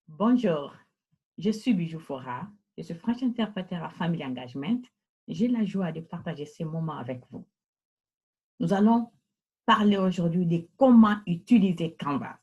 Bonjour, je suis Bijou Fora, je suis French interpréteur à Family Engagement. J'ai la joie de partager ces moments avec vous. Nous allons parler aujourd'hui de comment utiliser Canvas.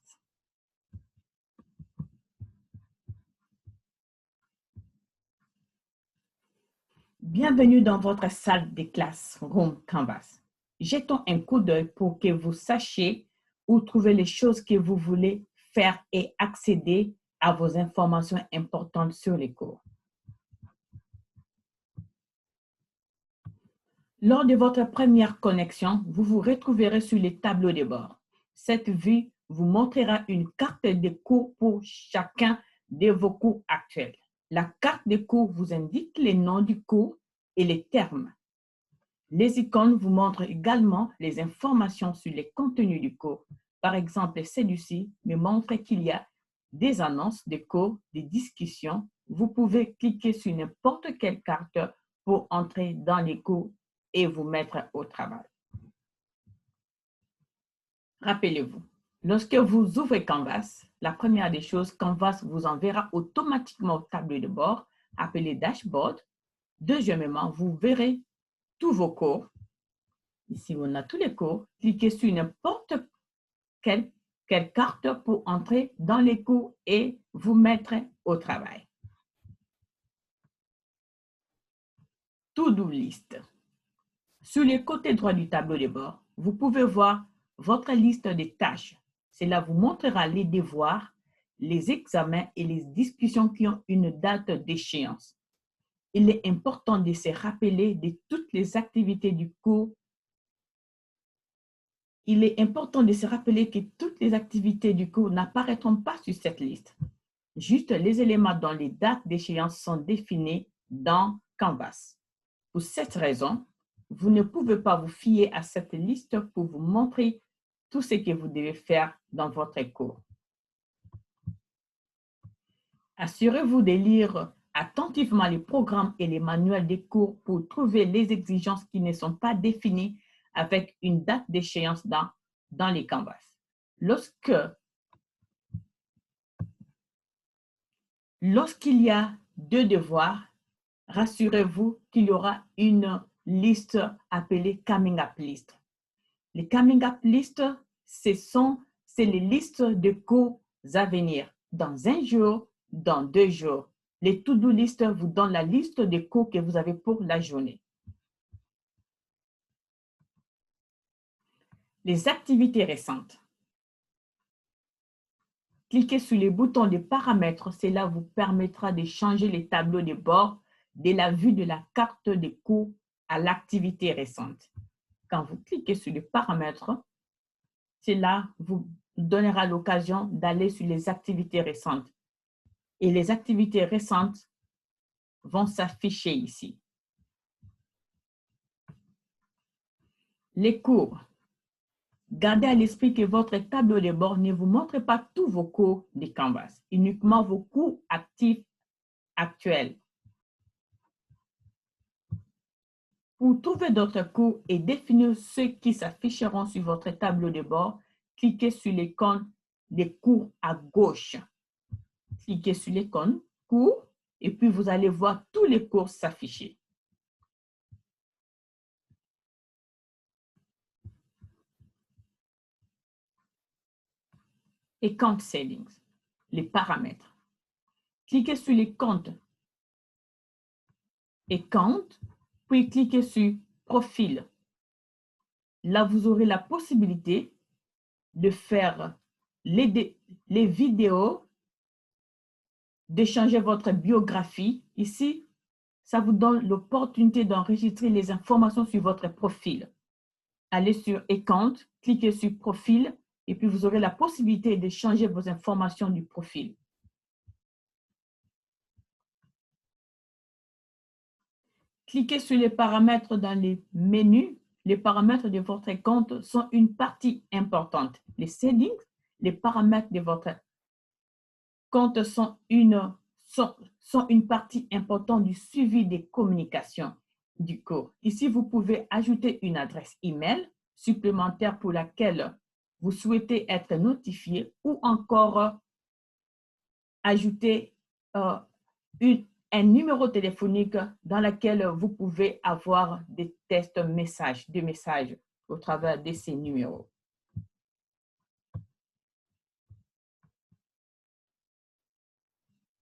Bienvenue dans votre salle de classe Room Canvas. Jetons un coup d'œil pour que vous sachiez où trouver les choses que vous voulez faire et accéder à vos informations importantes sur les cours. Lors de votre première connexion, vous vous retrouverez sur les tableaux de bord. Cette vue vous montrera une carte de cours pour chacun de vos cours actuels. La carte de cours vous indique les noms du cours et les termes. Les icônes vous montrent également les informations sur les contenus du cours. Par exemple, celui-ci me montre qu'il y a des annonces de cours, des discussions. Vous pouvez cliquer sur n'importe quelle carte pour entrer dans les cours et vous mettre au travail. Rappelez-vous, lorsque vous ouvrez Canvas, la première des choses, Canvas vous enverra automatiquement au tableau de bord appelé Dashboard. Deuxièmement, vous verrez tous vos cours. Ici, on a tous les cours. Cliquez sur n'importe quelle carte pour entrer dans les cours et vous mettre au travail. To-do list. Sur le côté droit du tableau de bord, vous pouvez voir votre liste de tâches. Cela vous montrera les devoirs, les examens et les discussions qui ont une date d'échéance. Il est important de se rappeler de toutes les activités du cours. Il est important de se rappeler que toutes les activités du cours n'apparaîtront pas sur cette liste. Juste les éléments dont les dates d'échéance sont définis dans Canvas. Pour cette raison, vous ne pouvez pas vous fier à cette liste pour vous montrer tout ce que vous devez faire dans votre cours. Assurez-vous de lire attentivement les programmes et les manuels des cours pour trouver les exigences qui ne sont pas définies avec une date d'échéance dans les Canvas. Lorsqu'il y a deux devoirs, rassurez-vous qu'il y aura une liste appelée Coming Up List. Les Coming Up List, c'est les listes de cours à venir dans un jour, dans 2 jours. Les To-Do List vous donnent la liste de cours que vous avez pour la journée. Les activités récentes. Cliquez sur les boutons de paramètres. Cela vous permettra de changer les tableaux de bord de la vue de la carte de cours à l'activité récente. Quand vous cliquez sur les paramètres, cela vous donnera l'occasion d'aller sur les activités récentes. Et les activités récentes vont s'afficher ici. Les cours. Gardez à l'esprit que votre tableau de bord ne vous montre pas tous vos cours de Canvas, uniquement vos cours actifs actuels. Pour trouver d'autres cours et définir ceux qui s'afficheront sur votre tableau de bord, cliquez sur l'icône des cours à gauche. Cliquez sur l'icône cours et puis vous allez voir tous les cours s'afficher. Account Settings, les paramètres. Cliquez sur les comptes Account, puis cliquez sur Profil. Là, vous aurez la possibilité de faire les vidéos, de changer votre biographie. Ici, ça vous donne l'opportunité d'enregistrer les informations sur votre profil. Allez sur Account, cliquez sur Profil, et puis vous aurez la possibilité de changer vos informations du profil. Cliquez sur les paramètres dans les menus. Les paramètres de votre compte sont une partie importante. Les settings, les paramètres de votre compte sont une partie importante du suivi des communications du cours. Ici, vous pouvez ajouter une adresse email supplémentaire pour laquelle vous souhaitez être notifié ou encore ajouter un numéro téléphonique dans lequel vous pouvez avoir des tests messages, des messages au travers de ces numéros.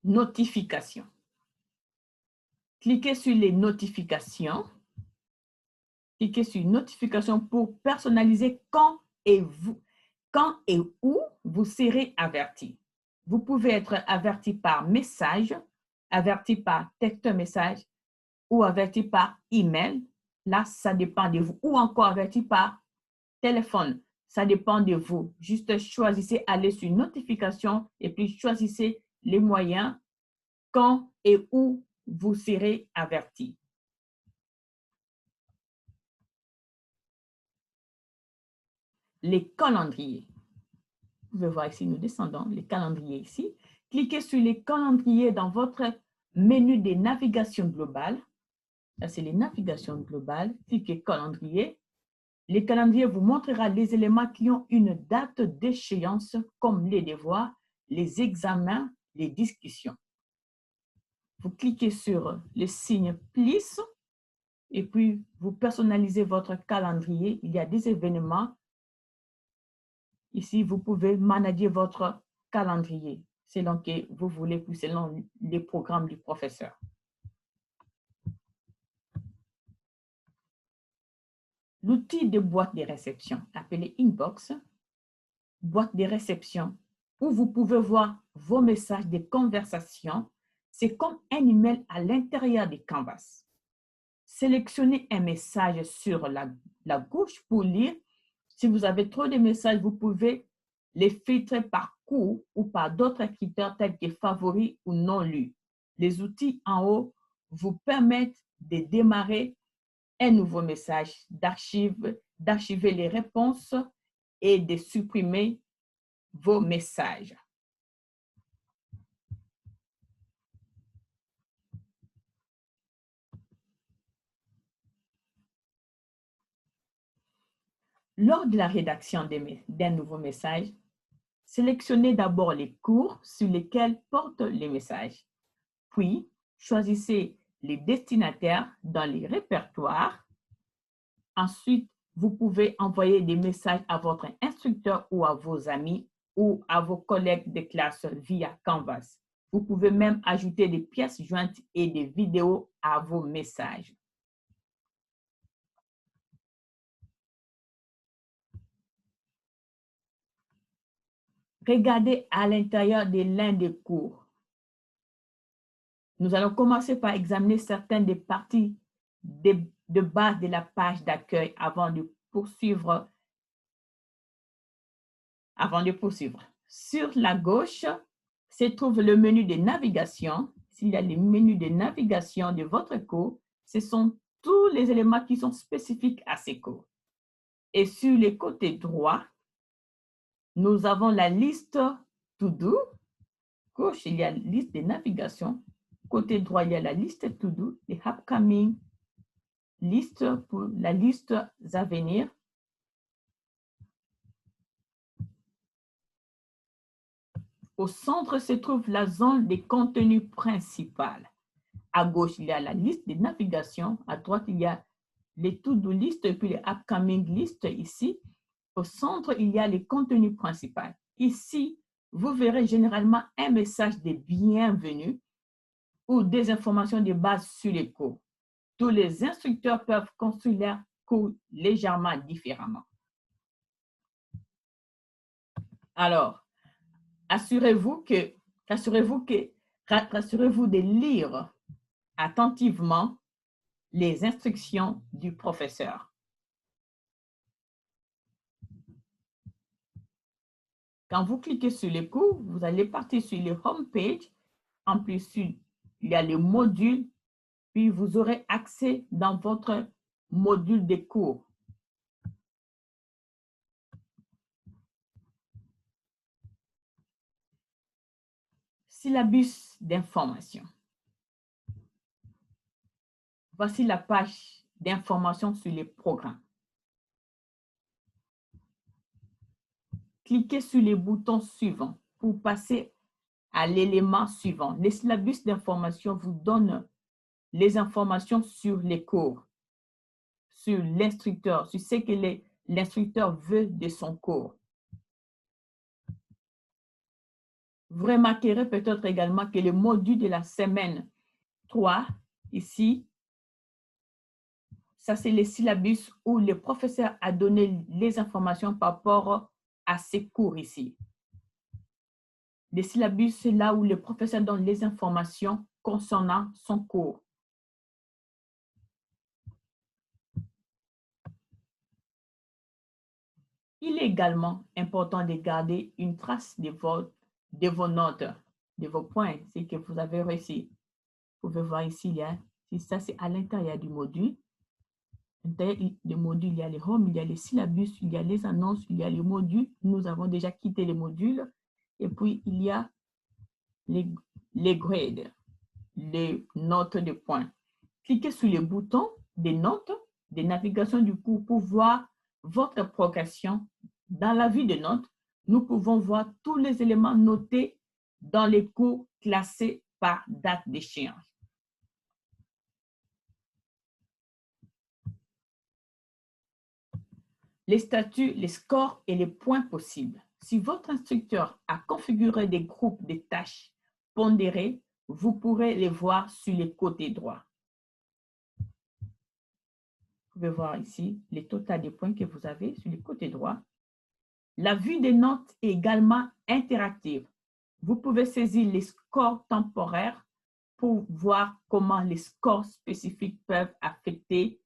Notifications. Cliquez sur les notifications. Cliquez sur notifications pour personnaliser quand et où vous serez averti. Vous pouvez être averti par message, averti par texte message ou averti par email. Là, ça dépend de vous. Ou encore averti par téléphone. Ça dépend de vous. Juste choisissez, allez sur notification et puis choisissez les moyens quand et où vous serez averti. Les calendriers. Vous pouvez voir ici, nous descendons, les calendriers ici. Cliquez sur les calendriers dans votre menu de navigation globale. Ça, c'est les navigations globales. Cliquez calendrier. Les calendriers vous montrera les éléments qui ont une date d'échéance, comme les devoirs, les examens, les discussions. Vous cliquez sur le signe plus et puis vous personnalisez votre calendrier. Il y a des événements. Ici, vous pouvez manager votre calendrier selon que vous voulez, puis selon les programmes du professeur. L'outil de boîte de réception, appelé Inbox, boîte de réception, où vous pouvez voir vos messages de conversation. C'est comme un email à l'intérieur de Canvas. Sélectionnez un message sur la gauche pour lire. Si vous avez trop de messages, vous pouvez les filtrer par cours ou par d'autres critères tels que favoris ou non lus. Les outils en haut vous permettent de démarrer un nouveau message, d'archiver les réponses et de supprimer vos messages. Lors de la rédaction d'un nouveau message, sélectionnez d'abord les cours sur lesquels portent les messages. Puis, choisissez les destinataires dans les répertoires. Ensuite, vous pouvez envoyer des messages à votre instructeur ou à vos amis ou à vos collègues de classe via Canvas. Vous pouvez même ajouter des pièces jointes et des vidéos à vos messages. Regardez à l'intérieur de l'un des cours. Nous allons commencer par examiner certaines des parties de base de la page d'accueil avant de poursuivre. Sur la gauche se trouve le menu de navigation. S'il y a les menus de navigation de votre cours, ce sont tous les éléments qui sont spécifiques à ces cours. Et sur le côté droit, nous avons la liste To Do. Gauche, il y a la liste de navigation. Côté droit, il y a la liste To Do, les upcoming, liste pour la liste à venir. Au centre se trouve la zone des contenus principal. À gauche, il y a la liste de navigation. À droite, il y a les to-do list et puis les upcoming list ici. Au centre, il y a les contenus principaux. Ici, vous verrez généralement un message de bienvenue ou des informations de base sur les cours. Tous les instructeurs peuvent construire leurs cours légèrement différemment. Alors, rassurez-vous de lire attentivement les instructions du professeur. Quand vous cliquez sur les cours, vous allez partir sur le home page. En plus, il y a les modules, puis vous aurez accès dans votre module de cours. Syllabus d'information. Voici la page d'information sur les programmes. Cliquez sur les boutons suivants pour passer à l'élément suivant. Les syllabus d'information vous donnent les informations sur les cours, sur l'instructeur, sur ce que l'instructeur veut de son cours. Vous remarquerez peut-être également que le module de la semaine 3, ici, ça c'est les syllabus où le professeur a donné les informations par rapport à ses cours ici. Les syllabus, c'est là où le professeur donne les informations concernant son cours. Il est également important de garder une trace de vos notes, de vos points, ce que vous avez réussi. Vous pouvez voir ici, ça c'est à l'intérieur du module. À l'intérieur du module, il y a les home, il y a les syllabus, il y a les annonces, il y a les modules. Nous avons déjà quitté les modules. Et puis, il y a les grades, les notes de points. Cliquez sur le bouton des notes, des navigations du cours pour voir votre progression. Dans la vue de notes, nous pouvons voir tous les éléments notés dans les cours classés par date d'échéance. Les statuts, les scores et les points possibles. Si votre instructeur a configuré des groupes de tâches pondérées, vous pourrez les voir sur le côté droit. Vous pouvez voir ici le total des points que vous avez sur le côté droit. La vue des notes est également interactive. Vous pouvez saisir les scores temporaires pour voir comment les scores spécifiques peuvent affecter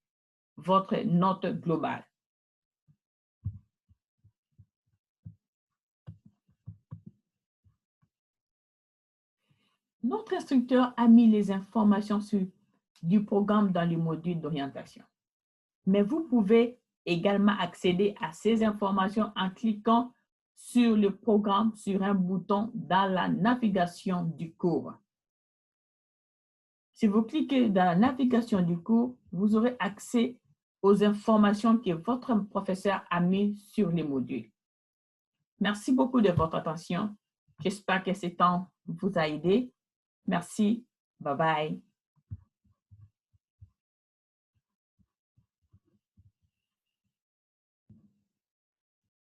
votre note globale. Notre instructeur a mis les informations du programme dans le module d'orientation. Mais vous pouvez également accéder à ces informations en cliquant sur le programme sur un bouton dans la navigation du cours. Si vous cliquez dans la navigation du cours, vous aurez accès aux informations que votre professeur a mises sur les modules. Merci beaucoup de votre attention. J'espère que ce temps vous a aidé. Merci. Bye bye.